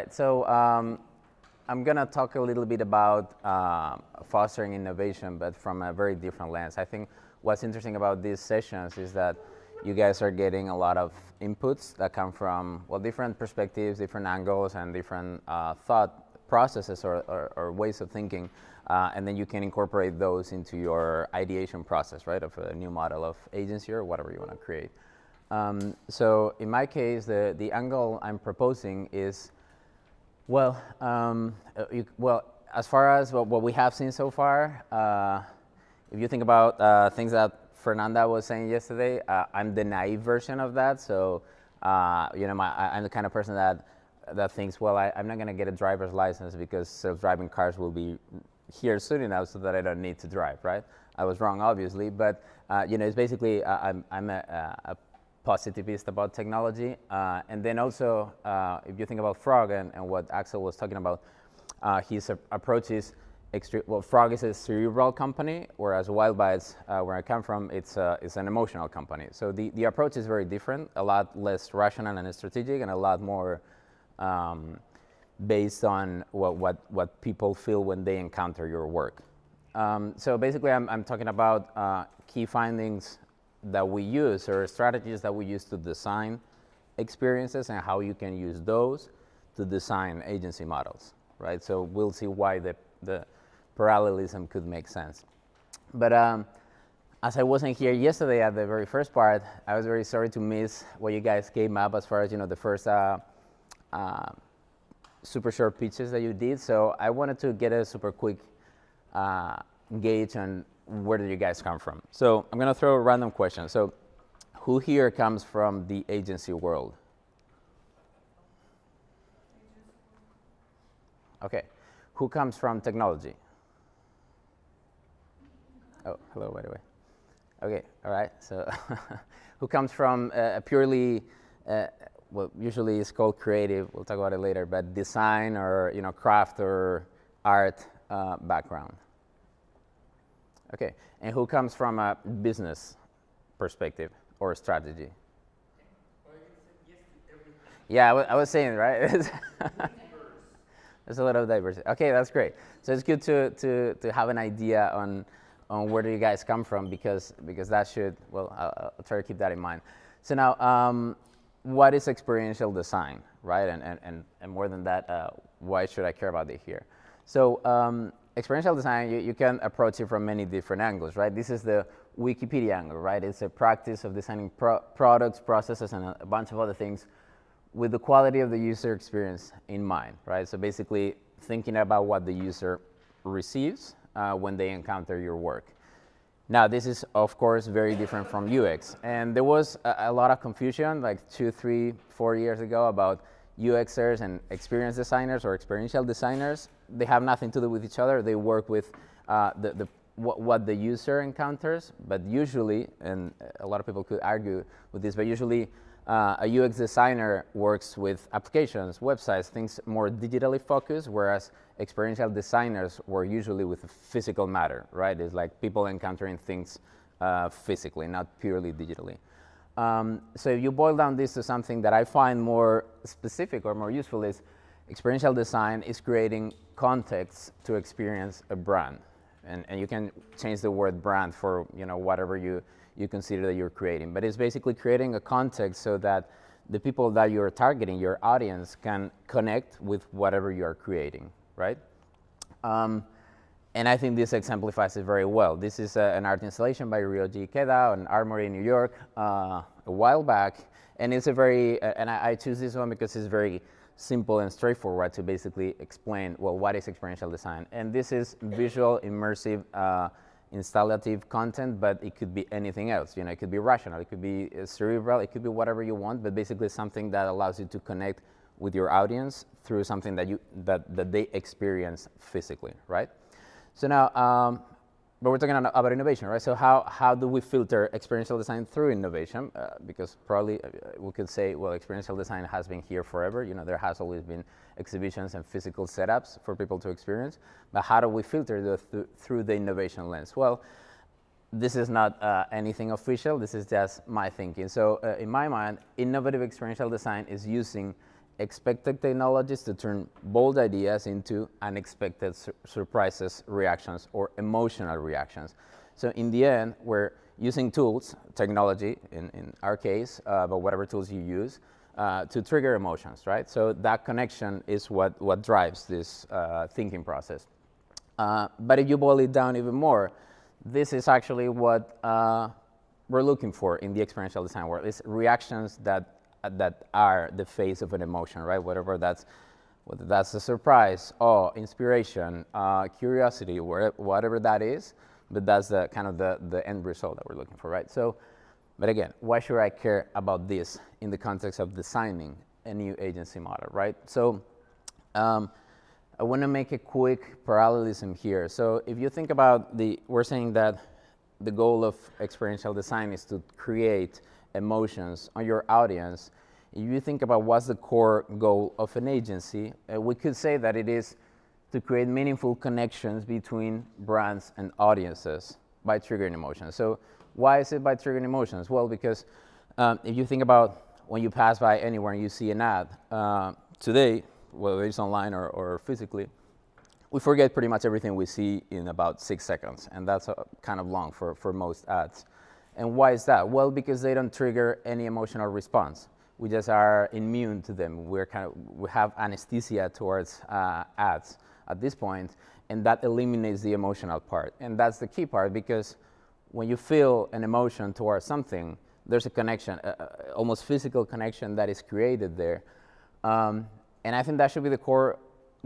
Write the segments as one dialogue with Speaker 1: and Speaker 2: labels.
Speaker 1: right, so I'm going to talk a little bit about fostering innovation, but from a very different lens. I think what's interesting about these sessions is that you guys are getting a lot of inputs that come from, well, different perspectives, different angles, and different thought processes or ways of thinking, and then you can incorporate those into your ideation process, right, of a new model of agency or whatever you want to create. So in my case, the angle I'm proposing is, well, as far as what we have seen so far, if you think about things that Fernanda was saying yesterday, I'm the naive version of that. So, I'm the kind of person that thinks, well, I'm not going to get a driver's license because self-driving cars will be here soon enough so that I don't need to drive, right? I was wrong, obviously, but it's basically I'm a positivist about technology, and then also if you think about Frog and what Axel was talking about, his approach is Frog is a cerebral company, whereas Wildbytes, where I come from, it's an emotional company. So the approach is very different, a lot less rational and strategic, and a lot more based on what people feel when they encounter your work. So basically, I'm talking about key findings that we use, or strategies that we use to design experiences, and how you can use those to design agency models, right? So we'll see why the parallelism could make sense. But as I wasn't here yesterday at the very first part, I was very sorry to miss what you guys came up as far as the first super short pitches that you did. So I wanted to get a super quick gauge on where did you guys come from. So I'm going to throw a random question. So who here comes from the agency world? Okay. Who comes from technology? Oh, hello, by the way. Okay, all right. So who comes from a purely, well, usually it's called creative, we'll talk about it later, but design or craft or art background? Okay, and who comes from a business perspective or strategy? Yeah, I was saying, right? There's a lot of diversity. Okay, that's great. So it's good to have an idea on where do you guys come from, because that should, well, I'll try to keep that in mind. So now, what is experiential design, right? And more than that, why should I care about it here? So experiential design, you can approach it from many different angles, right? This is the Wikipedia angle, right? It's a practice of designing products, processes, and a bunch of other things with the quality of the user experience in mind, right? So basically thinking about what the user receives when they encounter your work. Now, this is, of course, very different from UX. And there was a lot of confusion like 2, 3, 4 years ago about UXers and experience designers or experiential designers. They have nothing to do with each other. They work with what the user encounters, but usually, and a lot of people could argue with this, but usually a UX designer works with applications, websites, things more digitally focused, whereas experiential designers work usually with physical matter, right? It's like people encountering things physically, not purely digitally. So if you boil down this to something that I find more specific or more useful, is experiential design is creating context to experience a brand. And you can change the word brand for whatever you consider that you're creating. But it's basically creating a context so that the people that you're targeting, your audience, can connect with whatever you're creating, right? And I think this exemplifies it very well. This is an art installation by Ryoji Ikeda on Armory in New York a while back. And it's a very, and I choose this one because it's very simple and straightforward to basically explain, well, what is experiential design? And this is visual, immersive, installative content, but it could be anything else. It could be rational, it could be cerebral, it could be whatever you want, but basically something that allows you to connect with your audience through something that they experience physically, right? So now, but we're talking about innovation, right? So how do we filter experiential design through innovation? Because probably we could say, well, experiential design has been here forever. There has always been exhibitions and physical setups for people to experience. But how do we filter through the innovation lens? Well, this is not anything official. This is just my thinking. So in my mind, innovative experiential design is using expected technologies to turn bold ideas into unexpected surprises, reactions, or emotional reactions. So in the end, we're using tools, technology in our case, but whatever tools you use, to trigger emotions, right? So that connection is what drives this thinking process. But if you boil it down even more, this is actually what we're looking for in the experiential design world. It's reactions that are the face of an emotion, right? Whether that's a surprise, awe, inspiration, curiosity, whatever that is, but that's the kind of the end result that we're looking for, right? So, but again, why should I care about this in the context of designing a new agency model, right? So, I want to make a quick parallelism here. So if you think about we're saying that the goal of experiential design is to create emotions on your audience. If you think about what's the core goal of an agency, we could say that it is to create meaningful connections between brands and audiences by triggering emotions. So why is it by triggering emotions? Well, because if you think about when you pass by anywhere and you see an ad, today, whether it's online or physically, we forget pretty much everything we see in about 6 seconds, and that's kind of long for most ads. And why is that? Well, because they don't trigger any emotional response. We just are immune to them. We have anesthesia towards ads at this point, and that eliminates the emotional part. And that's the key part, because when you feel an emotion towards something, there's a connection, almost physical connection that is created there. And I think that should be the core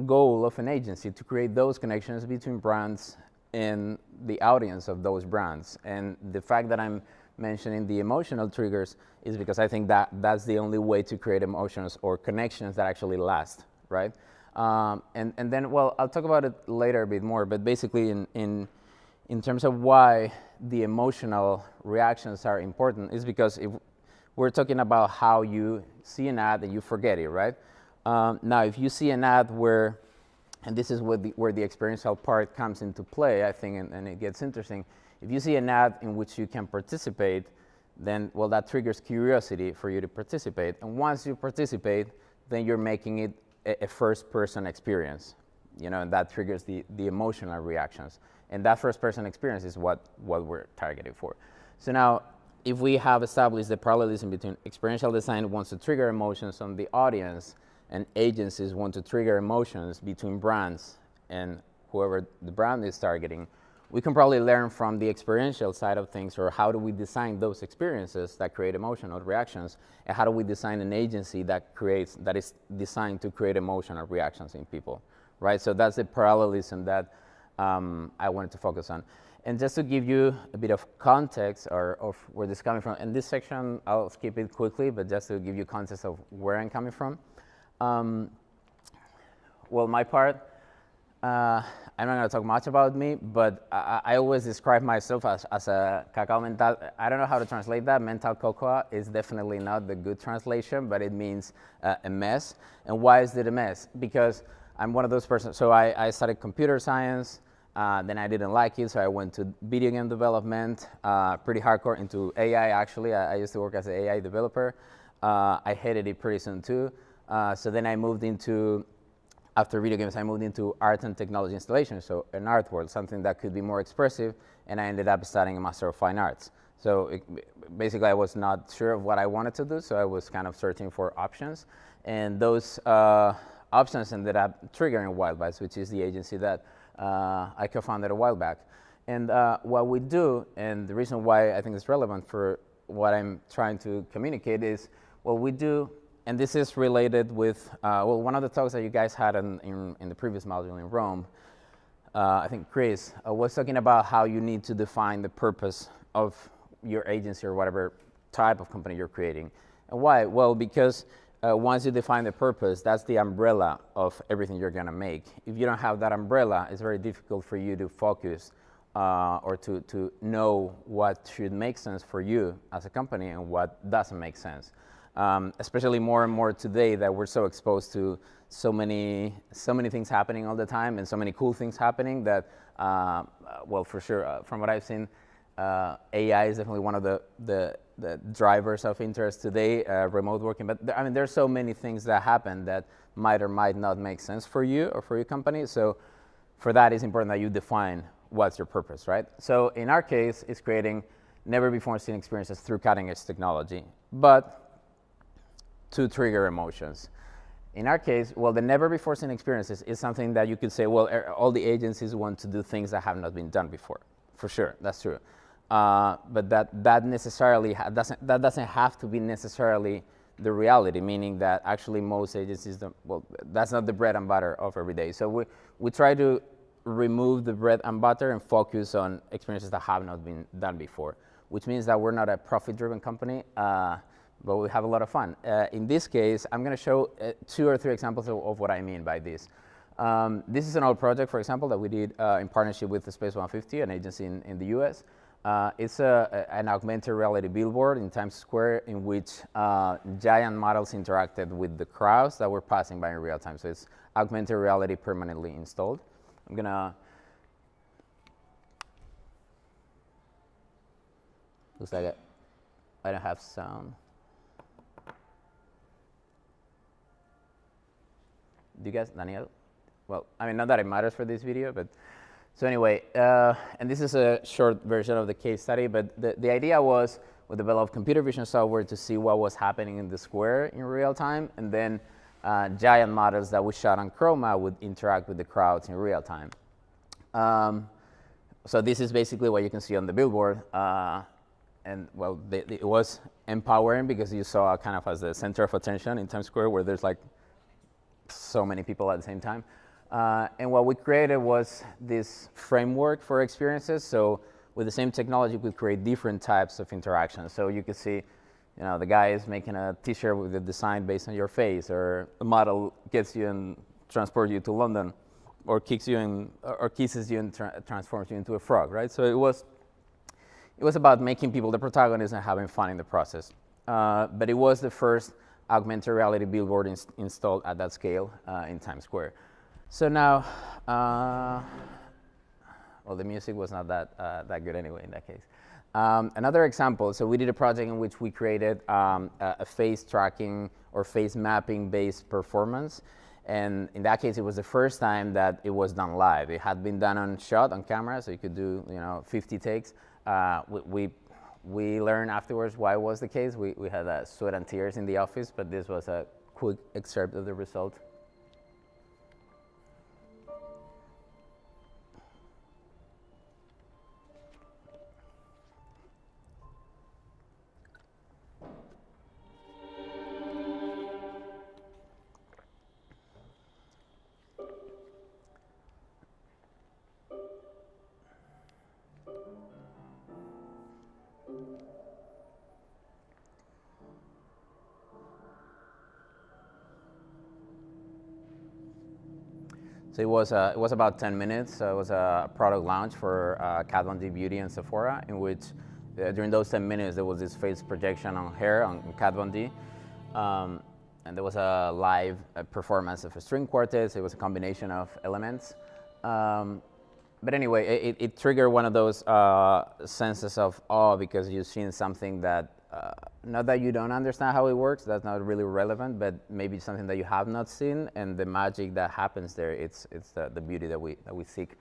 Speaker 1: goal of an agency, to create those connections between brands and the audience of those brands. And the fact that I'm mentioning the emotional triggers is because I think that that's the only way to create emotions or connections that actually last, right? And then, well, I'll talk about it later a bit more, but basically in terms of why the emotional reactions are important is because if we're talking about how you see an ad and you forget it, right? Now, if you see an ad where, and this is where the experiential part comes into play, I think, and it gets interesting. If you see an ad in which you can participate, then, well, that triggers curiosity for you to participate. And once you participate, then you're making it a first-person experience, you know, and that triggers the emotional reactions. And that first-person experience is what we're targeting for. So now, if we have established the parallelism between experiential design wants to trigger emotions on the audience, and agencies want to trigger emotions between brands and whoever the brand is targeting, we can probably learn from the experiential side of things, or how do we design those experiences that create emotional reactions, and how do we design an agency that is designed to create emotional reactions in people, right? So that's the parallelism that I wanted to focus on. And just to give you a bit of context of where this is coming from, in this section, I'll skip it quickly, but just to give you context of where I'm coming from. Well, my part, I'm not going to talk much about me, but I always describe myself as a cacao mental. I don't know how to translate that. Mental cocoa is definitely not the good translation, but it means a mess. And why is it a mess? Because I'm one of those persons. So I studied computer science, then I didn't like it, so I went to video game development, pretty hardcore into AI, actually. I used to work as an AI developer. I hated it pretty soon, too. So then I moved into, after video games, I moved into art and technology installation, so an art world, something that could be more expressive, and I ended up studying a Master of Fine Arts. So basically, I was not sure of what I wanted to do, so I was kind of searching for options, and those options ended up triggering Wildbytes, which is the agency that I co-founded a while back. And what we do, and the reason why I think it's relevant for what I'm trying to communicate is, well, we do. And this is related with, well, one of the talks that you guys had in the previous module in Rome, I think Chris was talking about how you need to define the purpose of your agency or whatever type of company you're creating. And why? Well, because once you define the purpose, that's the umbrella of everything you're going to make. If you don't have that umbrella, it's very difficult for you to focus or to know what should make sense for you as a company and what doesn't make sense. Especially more and more today that we're so exposed to so many things happening all the time and so many cool things happening that, well, for sure, from what I've seen, AI is definitely one of the drivers of interest today, remote working. But I mean, there's so many things that happen that might or might not make sense for you or for your company. So for that, it's important that you define what's your purpose, right? So in our case, it's creating never before seen experiences through cutting edge technology, but to trigger emotions. In our case, well, the never before seen experiences is something that you could say, well, all the agencies want to do things that have not been done before. For sure, that's true. But that necessarily doesn't have to be necessarily the reality, meaning that actually most agencies don't, well, that's not the bread and butter of every day. So we try to remove the bread and butter and focus on experiences that have not been done before, which means that we're not a profit-driven company, but we have a lot of fun. In this case, I'm going to show 2 or 3 examples of what I mean by this. This is an old project, for example, that we did in partnership with the Space 150, an agency in the US. It's an augmented reality billboard in Times Square in which giant models interacted with the crowds that were passing by in real time. So it's augmented reality permanently installed. I'm gonna, looks like I don't have sound. Do you guys, Daniel? Well, I mean, not that it matters for this video, but so anyway, and this is a short version of the case study, but the idea was we developed computer vision software to see what was happening in the square in real time, and then giant models that we shot on Chroma would interact with the crowds in real time. So this is basically what you can see on the billboard. And well, it was empowering because you saw kind of as the center of attention in Times Square where there's like so many people at the same time. And what we created was this framework for experiences. So with the same technology, we create different types of interactions. So you could see, you know, the guy is making a T-shirt with a design based on your face, or a model gets you and transports you to London, or kicks you in, or kisses you and transforms you into a frog, right? So it was about making people the protagonists and having fun in the process. But it was the first augmented reality billboard installed at that scale in Times Square. So now, well, the music was not that good anyway in that case. Another example, so we did a project in which we created a face tracking or face mapping based performance. And in that case, it was the first time that it was done live. It had been done on camera, so you could do 50 takes. We learned afterwards why it was the case. We had sweat and tears in the office, but this was a quick excerpt of the result. So it was about 10 minutes. It was a product launch for Kat Von D Beauty and Sephora, in which during those 10 minutes there was this face projection on hair on Kat Von D, and there was a live performance of a string quartet. So it was a combination of elements. But anyway, it triggered one of those senses of awe because you've seen something that, not that you don't understand how it works, that's not really relevant, but maybe something that you have not seen, and the magic that happens there, it's the beauty that we seek.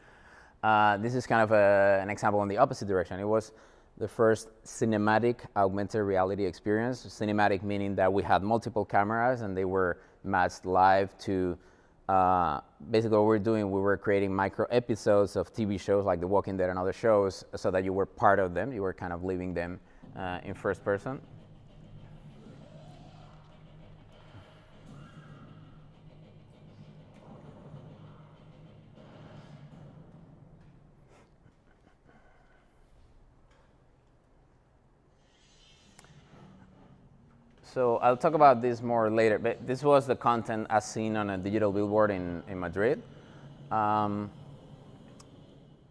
Speaker 1: This is kind of an example in the opposite direction. It was the first cinematic augmented reality experience. Cinematic meaning that we had multiple cameras and they were matched live to basically what we're doing. We were creating micro episodes of TV shows like The Walking Dead and other shows so that you were part of them. You were kind of living them in first person. So I'll talk about this more later, but this was the content as seen on a digital billboard in Madrid. And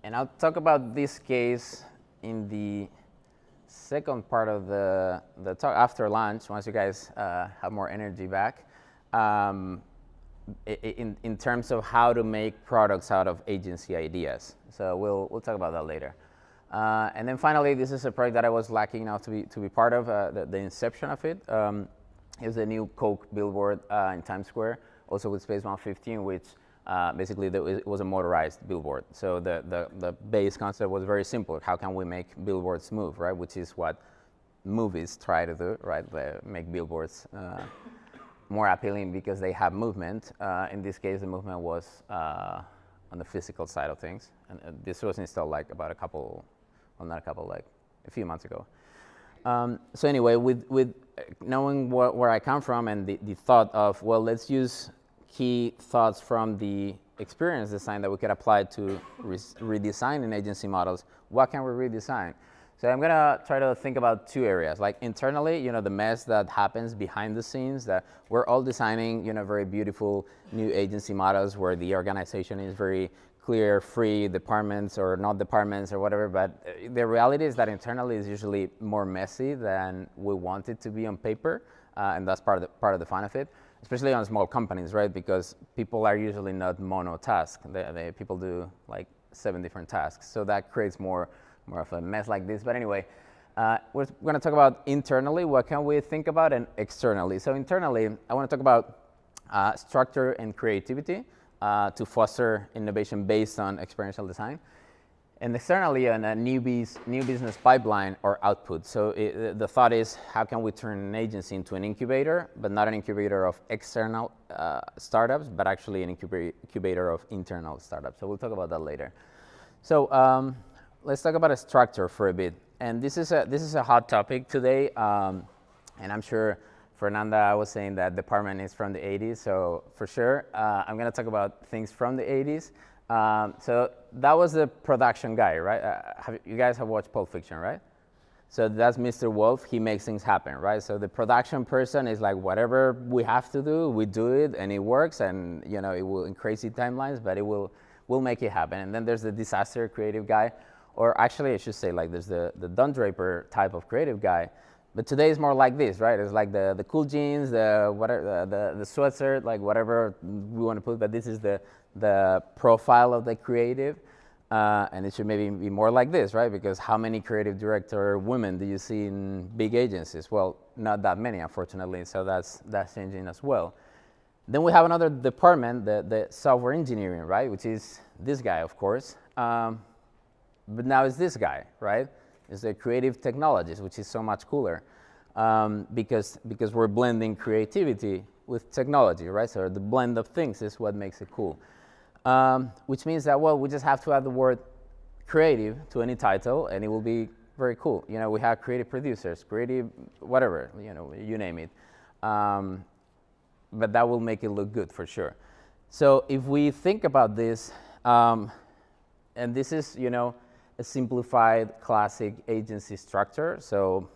Speaker 1: I'll talk about this case in the second part of the talk after lunch, once you guys have more energy back, in terms of how to make products out of agency ideas. So we'll talk about that later. And then finally, this is a project that I was lucky enough to be part of, the inception of it. Is a new Coke billboard in Times Square, also with Space 115, which basically it was a motorized billboard. So the base concept was very simple. How can we make billboards move, right? Which is what movies try to do, right? They make billboards more appealing because they have movement. In this case, the movement was on the physical side of things. And this was installed like about a few months ago. So anyway, with knowing where I come from and the thought of, well, let's use key thoughts from the experience design that we could apply to redesign in agency models, what can we redesign? So I'm gonna try to think about two areas, like internally, the mess that happens behind the scenes, that we're all designing, very beautiful new agency models where the organization is very clear, free, departments or not departments or whatever, but the reality is that internally is usually more messy than we want it to be on paper, and that's part of the fun of it, especially on small companies, right? Because people are usually not monotask. People do like 7 different tasks, so that creates more of a mess like this. But anyway, we're going to talk about internally, what can we think about, and externally. So internally, I want to talk about structure and creativity to foster innovation based on experiential design. And externally, on a new business pipeline or output. So the thought is, how can we turn an agency into an incubator, but not an incubator of external startups, but actually an incubator of internal startups. So we'll talk about that later. So let's talk about a structure for a bit. And this is a hot topic today. And I'm sure Fernanda was saying that department is from the 80s. So for sure, I'm going to talk about things from the 80s. So that was the production guy, right? You guys have watched Pulp Fiction, right? So that's Mr. Wolf. He makes things happen, right? So the production person is like, whatever we have to do, we do it, and it works, and it will in crazy timelines, but we'll make it happen. And then there's the disaster creative guy, or actually I should say like there's the Don Draper type of creative guy. But today is more like this, right? It's like the cool jeans, the sweatshirt, like whatever we want to put. But this is the profile of the creative, and it should maybe be more like this, right? Because how many creative director women do you see in big agencies? Well, not that many, unfortunately. So that's changing as well. Then we have another department, the software engineering, right? Which is this guy, of course. But now it's this guy, right? Is the creative technologist, which is so much cooler, because we're blending creativity with technology, right? So the blend of things is what makes it cool. Which means that, well, we just have to add the word creative to any title, and it will be very cool. We have creative producers, creative whatever, you name it. But that will make it look good for sure. So if we think about this, and this is, a simplified classic agency structure. So,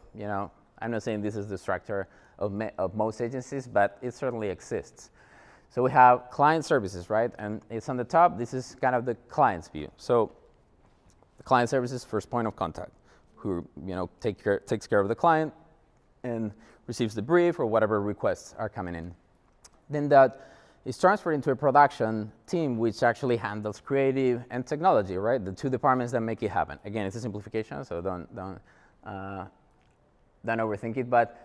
Speaker 1: I'm not saying this is the structure of most agencies, but it certainly exists. So we have client services, right? And it's on the top. This is kind of the client's view. So the client services, first point of contact, who, takes care of the client and receives the brief or whatever requests are coming in. Then that is transferred into a production team which actually handles creative and technology, right? The two departments that make it happen. Again, it's a simplification, so don't overthink it. But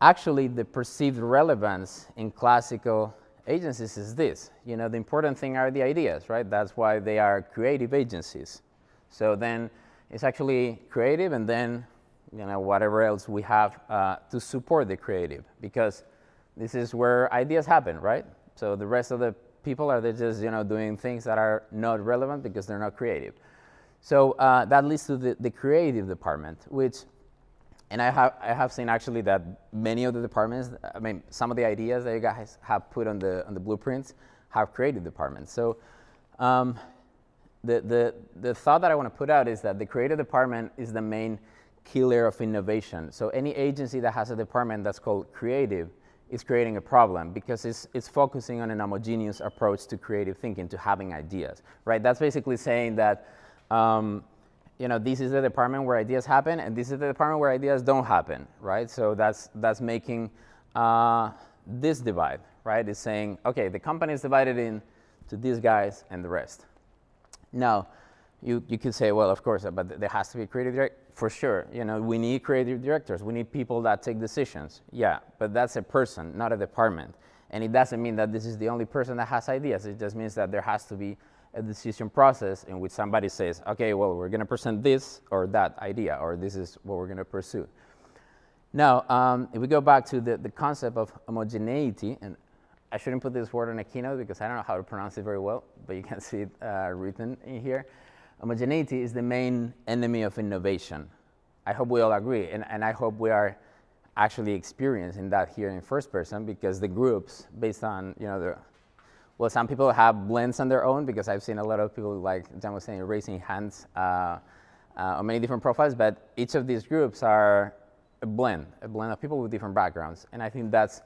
Speaker 1: actually, the perceived relevance in classical agencies is this. The important thing are the ideas, right? That's why they are creative agencies. So then it's actually creative, and then whatever else we have to support the creative, because this is where ideas happen, right? So the rest of the people are just doing things that are not relevant because they're not creative. So that leads to the creative department, which, and I have seen actually that many of the departments, some of the ideas that you guys have put on the blueprints have creative departments. So the thought that I want to put out is that the creative department is the main killer of innovation. So any agency that has a department that's called creative is creating a problem, because it's focusing on an homogeneous approach to creative thinking, to having ideas, right? That's basically saying that, this is the department where ideas happen, and this is the department where ideas don't happen, right? So that's making this divide, right? It's saying, okay, the company is divided into these guys and the rest. Now, you could say, well, of course, but there has to be a creative director. For sure, we need creative directors. We need people that take decisions. Yeah, but that's a person, not a department. And it doesn't mean that this is the only person that has ideas. It just means that there has to be a decision process in which somebody says, okay, well, we're going to present this or that idea, or this is what we're going to pursue. Now, if we go back to the concept of homogeneity, and I shouldn't put this word in a keynote because I don't know how to pronounce it very well, but you can see it written in here. Homogeneity is the main enemy of innovation. I hope we all agree, and I hope we are actually experiencing that here in first person, because the groups, based on, well, some people have blends on their own, because I've seen a lot of people, like John was saying, raising hands on many different profiles, but each of these groups are a blend of people with different backgrounds, and I think that's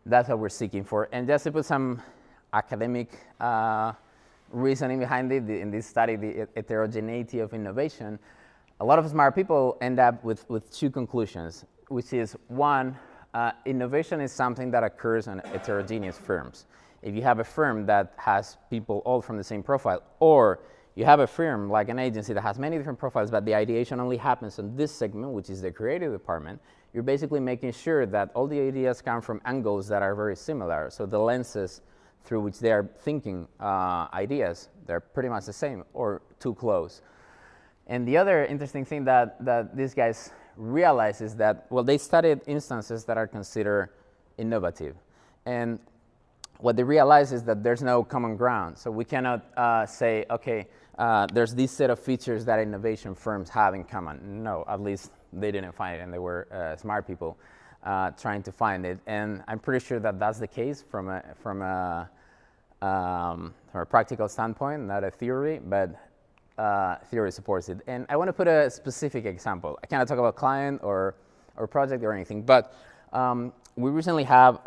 Speaker 1: what we're seeking for. And just to put some academic reasoning behind it, in this study, the heterogeneity of innovation, a lot of smart people end up with two conclusions, which is, one, innovation is something that occurs in heterogeneous firms. If you have a firm that has people all from the same profile, or you have a firm like an agency that has many different profiles, but the ideation only happens in this segment, which is the creative department, you're basically making sure that all the ideas come from angles that are very similar. So the lenses through which they are thinking ideas, they're pretty much the same or too close. And the other interesting thing that these guys realize is that, well, they studied instances that are considered innovative. And what they realize is that there's no common ground. So we cannot say, okay, there's this set of features that innovation firms have in common. No, at least they didn't find it, and they were smart people trying to find it. And I'm pretty sure that that's the case from a practical standpoint, not a theory, but theory supports it. And I want to put a specific example. I cannot talk about client or project or anything, but we recently have,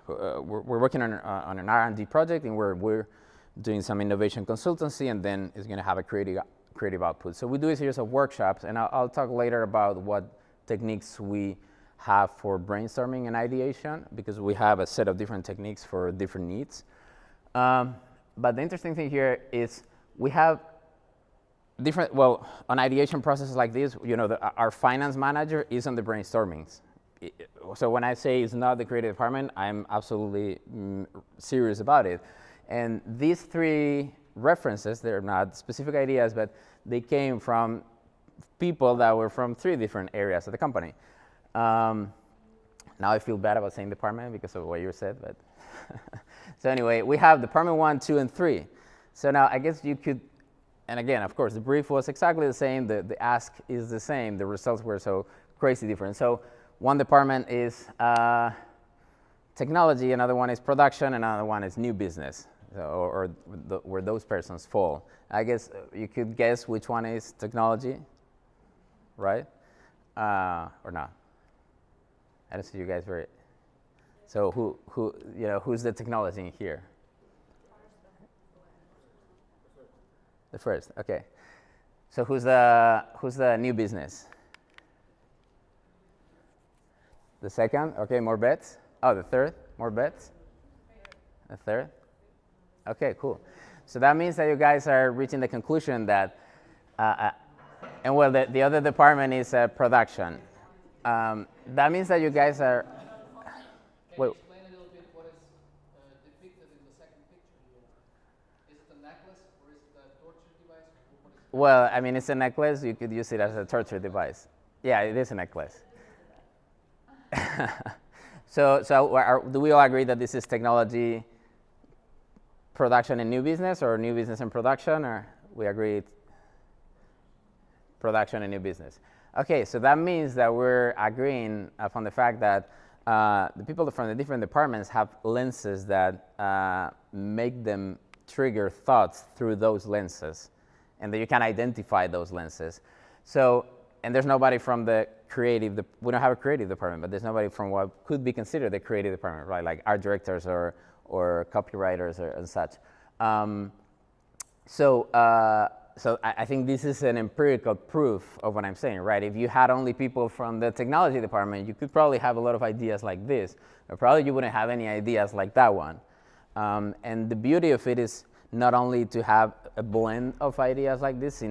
Speaker 1: we're working on an R&D project, and we're doing some innovation consultancy, and then it's going to have a creative output. So we do a series of workshops, and I'll talk later about what techniques we have for brainstorming and ideation, because we have a set of different techniques for different needs. But the interesting thing here is we have different, well, on ideation processes like this, our finance manager is on the brainstormings. So when I say it's not the creative department, I'm absolutely serious about it. And these three references, they're not specific ideas, but they came from people that were from three different areas of the company. Now I feel bad about saying department because of what you said, but so anyway, we have department 1, 2, and 3. So now I guess you could, and again, of course, the brief was exactly the same, the ask is the same, the results were so crazy different. So one department is technology, another one is production, another one is new business, so, where those persons fall. I guess you could guess which one is technology, right? Or not? I don't see you guys very. So who's the technology in here? The first, okay. So who's the new business? The second, okay, more bets. Oh, the third, more bets. The third. Okay, cool. So that means that you guys are reaching the conclusion that, and well, the other department is production. That means that you guys are.
Speaker 2: Can you explain a little bit what is depicted in the second picture here? Is it a necklace or is it a torture device? What is it?
Speaker 1: Well, I mean, it's a necklace. You could use it as a torture device. Yeah, it is a necklace. So do we all agree that this is technology, production, and new business, or new business and production, or we agree production and new business? Okay, so that means that we're agreeing upon the fact that the people from the different departments have lenses that make them trigger thoughts through those lenses, and that you can identify those lenses. So, and there's nobody from the creative, we don't have a creative department, but there's nobody from what could be considered the creative department, right? Like art directors or copywriters and such. So I think this is an empirical proof of what I'm saying, right? If you had only people from the technology department, you could probably have a lot of ideas like this, but probably you wouldn't have any ideas like that one. And the beauty of it is not only to have a blend of ideas like this,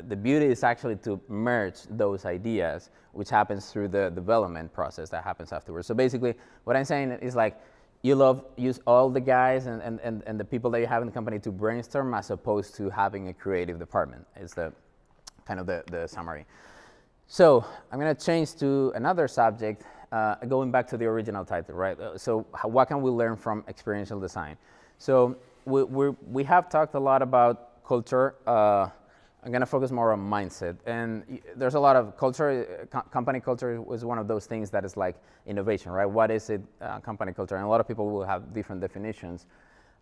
Speaker 1: the beauty is actually to merge those ideas, which happens through the development process that happens afterwards. So basically, what I'm saying is like, use all the guys and the people that you have in the company to brainstorm, as opposed to having a creative department, is the kind of the summary. So I'm going to change to another subject, going back to the original title, right? So what can we learn from experiential design? So we have talked a lot about culture. I'm going to focus more on mindset. And there's a lot of culture. Company culture is one of those things that is like innovation, right? What is it, company culture? And a lot of people will have different definitions.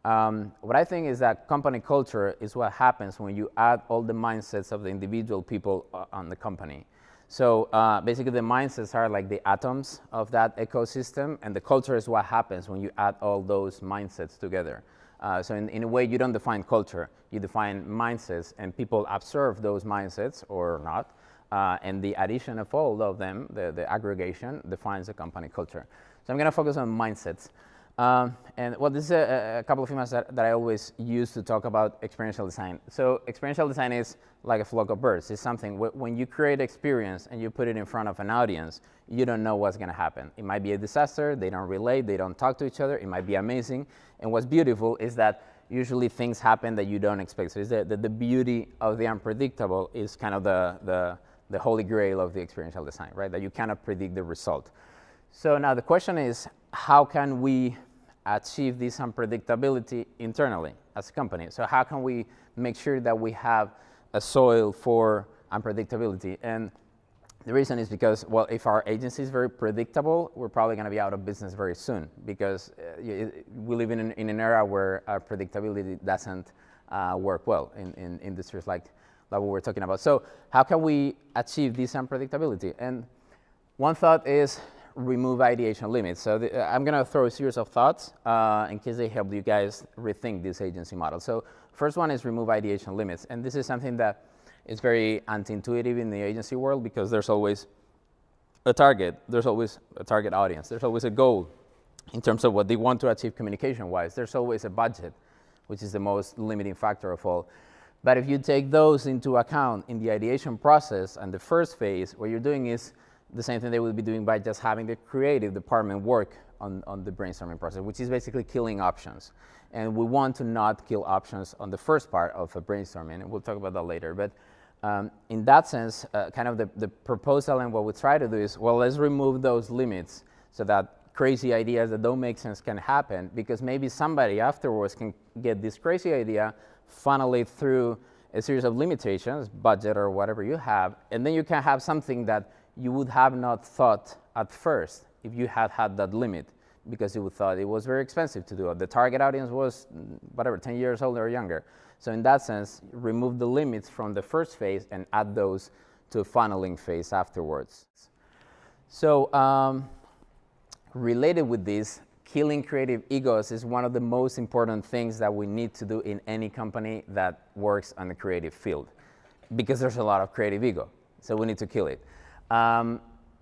Speaker 1: What I think is that company culture is what happens when you add all the mindsets of the individual people on the company. So basically, the mindsets are like the atoms of that ecosystem, and the culture is what happens when you add all those mindsets together. So in a way, you don't define culture, you define mindsets, and people observe those mindsets or not, and the addition of all of them, the aggregation, defines the company culture. So I'm going to focus on mindsets. And well, this is a couple of themes that I always use to talk about experiential design. So experiential design is like a flock of birds. It's something, when you create experience and you put it in front of an audience, you don't know what's going to happen. It might be a disaster, they don't relate, they don't talk to each other, it might be amazing. And what's beautiful is that usually things happen that you don't expect. So it's the beauty of the unpredictable is kind of the holy grail of the experiential design, right? That you cannot predict the result. So now the question is, how can we achieve this unpredictability internally as a company? So how can we make sure that we have a soil for unpredictability? And the reason is because, well, if our agency is very predictable, we're probably going to be out of business very soon, because we live in an era where predictability doesn't work well in industries like what we're talking about. So how can we achieve this unpredictability? And one thought is remove ideation limits. So I'm going to throw a series of thoughts in case they help you guys rethink this agency model. So first one is remove ideation limits. And this is something that is very anti-intuitive in the agency world, because there's always a target. There's always a target audience. There's always a goal in terms of what they want to achieve communication-wise. There's always a budget, which is the most limiting factor of all. But if you take those into account in the ideation process and the first phase, what you're doing is the same thing they would be doing by just having the creative department work on the brainstorming process, which is basically killing options. And we want to not kill options on the first part of a brainstorming, and we'll talk about that later. But in that sense, kind of the proposal and what we try to do is, well, let's remove those limits so that crazy ideas that don't make sense can happen, because maybe somebody afterwards can get this crazy idea, funnel it through a series of limitations, budget or whatever you have, and then you can have something that you would have not thought at first if you had had that limit, because you would thought it was very expensive to do it. The target audience was, whatever, 10 years old or younger. So in that sense, remove the limits from the first phase and add those to a funneling phase afterwards. So related with this, killing creative egos is one of the most important things that we need to do in any company that works on the creative field, because there's a lot of creative ego. So we need to kill it.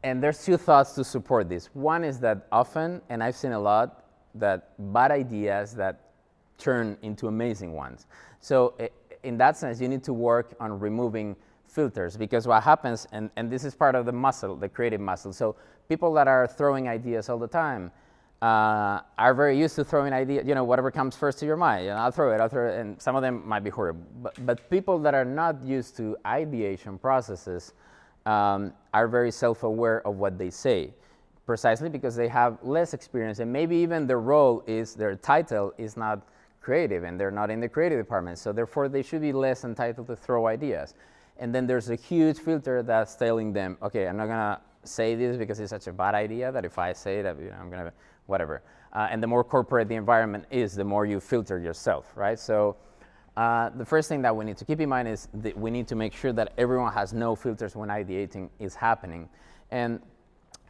Speaker 1: And there's two thoughts to support this. One is that often, and I've seen a lot, that bad ideas that turn into amazing ones. So in that sense, you need to work on removing filters, because what happens, and this is part of the muscle, the creative muscle. So people that are throwing ideas all the time are very used to throwing ideas, whatever comes first to your mind, I'll throw it, and some of them might be horrible. But people that are not used to ideation processes are very self-aware of what they say, precisely because they have less experience, and maybe even their title is not creative, and they're not in the creative department, so therefore they should be less entitled to throw ideas. And then there's a huge filter that's telling them, okay, I'm not gonna say this because it's such a bad idea that if I say it, I'm gonna, whatever. And the more corporate the environment is, the more you filter yourself, right? So the first thing that we need to keep in mind is that we need to make sure that everyone has no filters when ideating is happening. And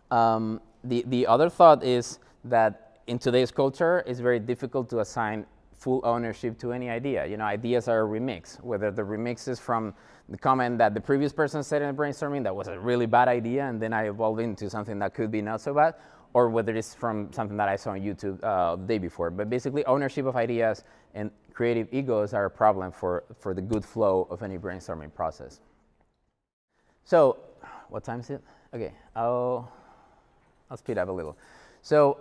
Speaker 1: the other thought is that in today's culture, it's very difficult to assign full ownership to any idea. Ideas are a remix, whether the remix is from the comment that the previous person said in the brainstorming that was a really bad idea, and then I evolved into something that could be not so bad, or whether it's from something that I saw on YouTube the day before. But basically, ownership of ideas and creative egos are a problem for the good flow of any brainstorming process. So, what time is it? Okay, I'll speed up a little. So,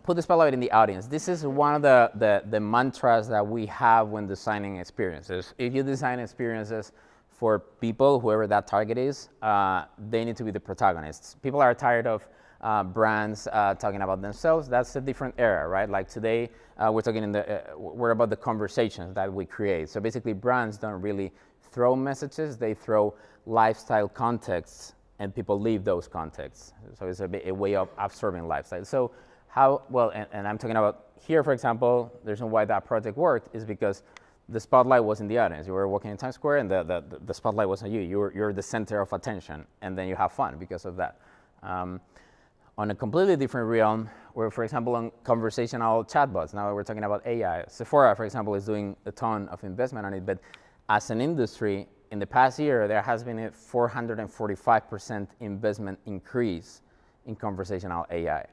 Speaker 1: put the spotlight in the audience. This is one of the mantras that we have when designing experiences. If you design experiences for people, whoever that target is, they need to be the protagonists. People are tired of brands talking about themselves. That's a different era, right? Like today, we're about the conversations that we create. So basically, brands don't really throw messages; they throw lifestyle contexts, and people leave those contexts. So it's a way of absorbing lifestyle. So how well, and I'm talking about here, for example, the reason why that project worked is because the spotlight was in the audience. You were walking in Times Square, and the spotlight was on you. You're the center of attention, and then you have fun because of that. On a completely different realm, where, for example, on conversational chatbots, now we're talking about AI. Sephora, for example, is doing a ton of investment on it, but as an industry, in the past year, there has been a 445% investment increase in conversational AI,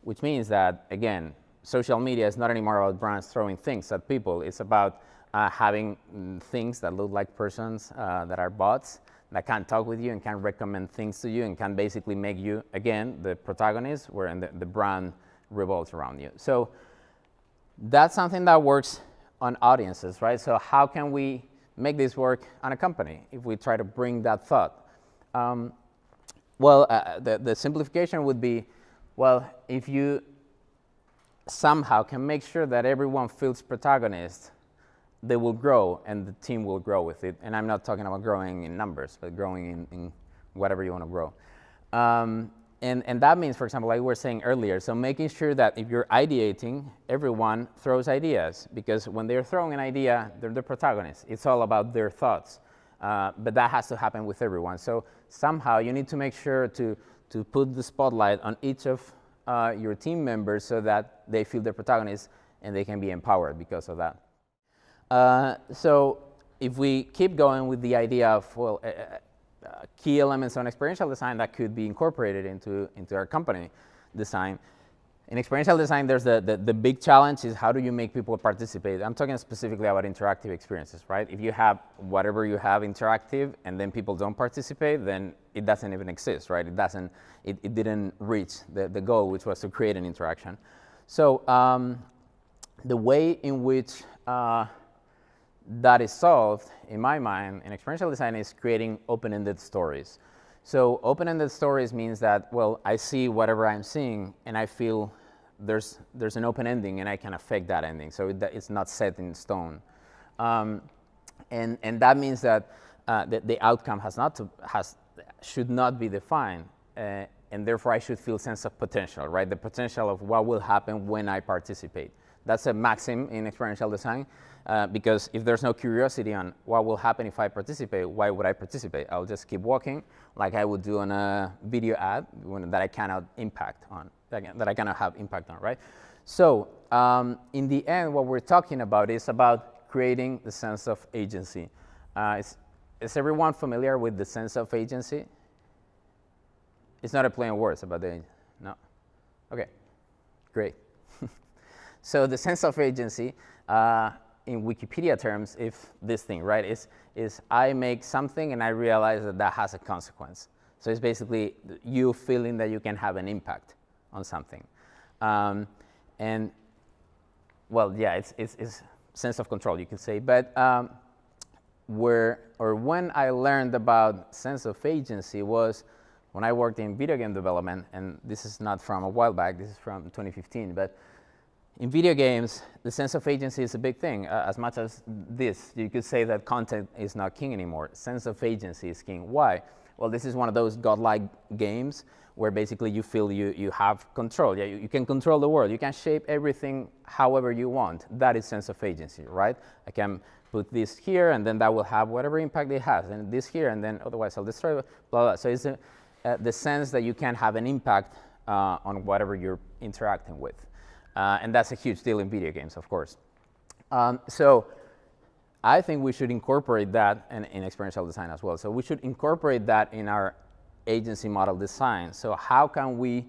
Speaker 1: which means that, again, social media is not anymore about brands throwing things at people. It's about having things that look like persons that are bots, that can talk with you and can recommend things to you and can basically make you, again, the protagonist, wherein the brand revolves around you. So that's something that works on audiences, right? So how can we make this work on a company if we try to bring that thought? The simplification would be, well, if you somehow can make sure that everyone feels protagonist, they will grow and the team will grow with it. And I'm not talking about growing in numbers, but growing in whatever you want to grow. And that means, for example, like we were saying earlier, so making sure that if you're ideating, everyone throws ideas, because when they're throwing an idea, they're the protagonist. It's all about their thoughts. But that has to happen with everyone. So somehow you need to make sure to put the spotlight on each of your team members so that they feel the protagonist and they can be empowered because of that. So if we keep going with the idea of, well, key elements on experiential design that could be incorporated into our company design. In experiential design, there's the big challenge is how do you make people participate? I'm talking specifically about interactive experiences, right? If you have whatever you have interactive and then people don't participate, then it doesn't even exist, right? It didn't reach the goal, which was to create an interaction. So the way in which that is solved, in my mind, in experiential design is creating open-ended stories. So open-ended stories means that, well, I see whatever I'm seeing and I feel there's an open ending and I can affect that ending. So it's not set in stone. And that means that the outcome should not be defined, and therefore I should feel sense of potential, right? The potential of what will happen when I participate. That's a maxim in experiential design, because if there's no curiosity on what will happen if I participate, why would I participate? I'll just keep walking like I would do on a video ad that I cannot impact on, that I cannot have impact on, right? So in the end, what we're talking about is about creating the sense of agency. Is everyone familiar with the sense of agency? It's not a play on words about the, no? Okay, great. So the sense of agency, in Wikipedia terms, if this thing, right, is I make something and I realize that has a consequence. So it's basically you feeling that you can have an impact on something. And, well, yeah, it's sense of control, you could say. But when I learned about sense of agency was when I worked in video game development, and this is not from a while back, this is from 2015, but in video games, the sense of agency is a big thing. As much as this, you could say that content is not king anymore. Sense of agency is king. Why? Well, this is one of those godlike games where basically you feel you have control. Yeah, you can control the world. You can shape everything however you want. That is sense of agency, right? I can put this here, and then that will have whatever impact it has, and this here, and then otherwise I'll destroy it, blah, blah. So it's the sense that you can have an impact on whatever you're interacting with. And that's a huge deal in video games, of course. So I think we should incorporate that in experiential design as well. So we should incorporate that in our agency model design. So how can we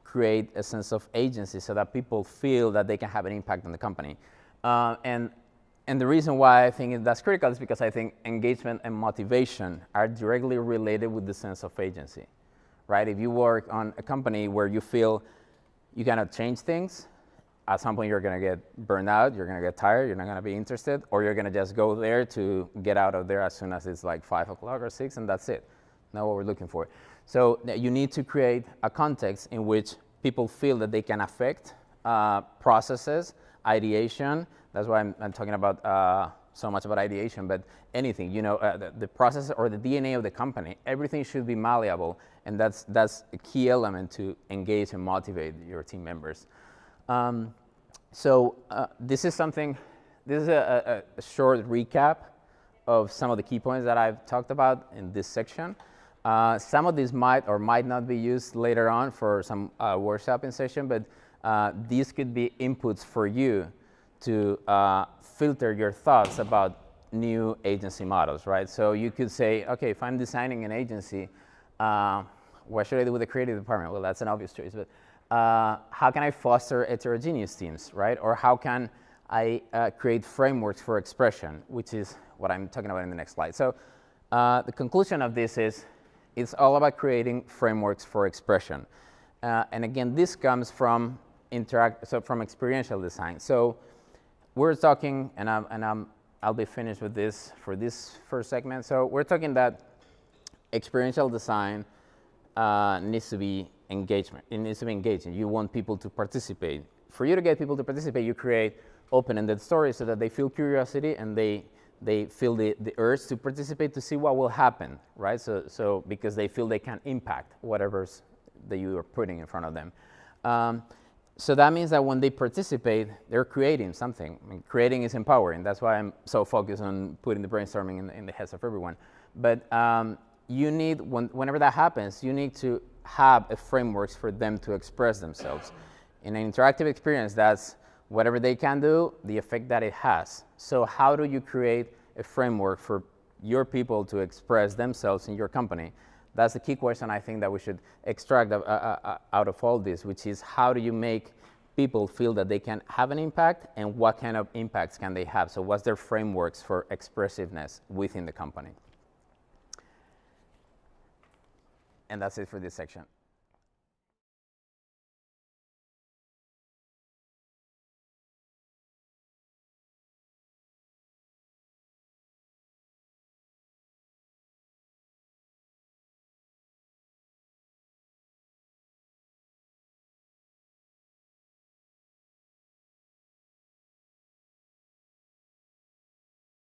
Speaker 1: create a sense of agency so that people feel that they can have an impact on the company. And the reason why I think that's critical is because I think engagement and motivation are directly related with the sense of agency, right? If you work on a company where you feel you cannot change things, at some point you're going to get burned out, you're going to get tired, you're not going to be interested, or you're going to just go there to get out of there as soon as it's like 5 o'clock or 6, and that's it. Not what we're looking for. So you need to create a context in which people feel that they can affect processes, ideation. That's why I'm talking about so much about ideation, but anything, you know, the process or the DNA of the company, everything should be malleable, and that's a key element to engage and motivate your team members. This is a short recap of some of the key points that I've talked about in this section. Some of these might or might not be used later on for some workshopping session, but these could be inputs for you to filter your thoughts about new agency models, right? So you could say, okay, if I'm designing an agency, what should I do with the creative department? Well, that's an obvious choice, but how can I foster heterogeneous teams, right? Or how can I create frameworks for expression, which is what I'm talking about in the next slide. So the conclusion of this is it's all about creating frameworks for expression. And again, this comes from from experiential design. So we're talking, and I'll be finished with this for this first segment. So we're talking that experiential design needs to be engagement. It needs to be engaging. You want people to participate. For you to get people to participate, you create open-ended stories so that they feel curiosity and they feel the urge to participate to see what will happen, right? So because they feel they can impact whatever's that you are putting in front of them. So that means that when they participate, they're creating something. I mean, creating is empowering. That's why I'm so focused on putting the brainstorming in the heads of everyone. But you need, whenever that happens, you need to have a frameworks for them to express themselves. In an interactive experience, that's whatever they can do, the effect that it has. So how do you create a framework for your people to express themselves in your company? That's the key question I think that we should extract out of all this, which is how do you make people feel that they can have an impact, and what kind of impacts can they have? So what's their frameworks for expressiveness within the company? And that's it for this section.